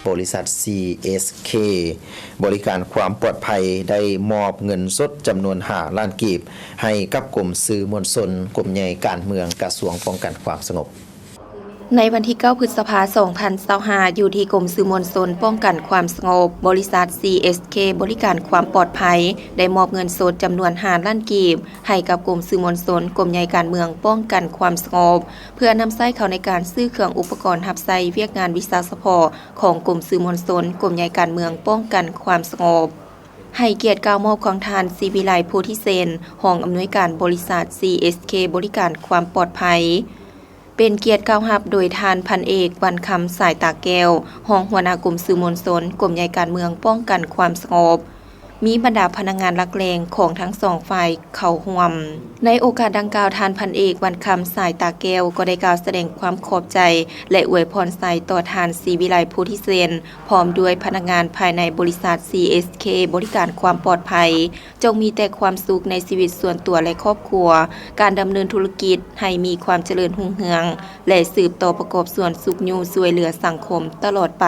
บริษัท CSK บริการความปลอดภัยได้มอบเงินสดจำนวน5 ล้านกีบให้กับกรมสื่อมวลชนกรมใหญ่การเมืองกระทรวงป้องกันความสงบในวันที่ 9 พฤษภาคม 2025อยู่ที่กรมสื่อมวลชนป้องกันความสงบบริษัท CSK บริการความปลอดภัยได้มอบเงินสดจำนวน5 ล้านกีบให้กับกรมสื่อมวลชนกรมใหญ่การเมืองป้องกันความสงบเพื่อนำใช้เขาในการซื้อเครื่องอุปกรณ์รับใช้เวียกงานวิสาสะพอของกรมสื่อมวลชนกรมใหญ่การเมืองป้องกันความสงบให้เกียรติกล่าวมอบของทานศรีวิไลโพธิเซนห้องอำนวยการบริษัท CSK บริการความปลอดภัยเป็นเกียรติกล่าวรับโดยทานพันเอกวันคำสายตาแก้วรองหัวหน้ากรมสื่อมวลชนกรมใหญ่การเมืองป้องกันความสงบมีบรรดาพนักงานหลักแรงของทั้งสองฝ่ายเข้าร่วมในโอกาสดังกล่าวทานพันเอกวันคำสายตาแก้วก็ได้กล่าวแสดงความขอบใจและอวยพรใส่ต่อทานศรีวิไลโพธิเซนพร้อมด้วยพนักงานภายในบริษัท CSK บริการความปลอดภัยจงมีแต่ความสุขในชีวิตส่วนตัวและครอบครัวการดำเนินธุรกิจให้มีความเจริญรุ่งเรืองและสืบต่อประกอบส่วนสุขอยู่ช่วยเหลือสังคมตลอดไป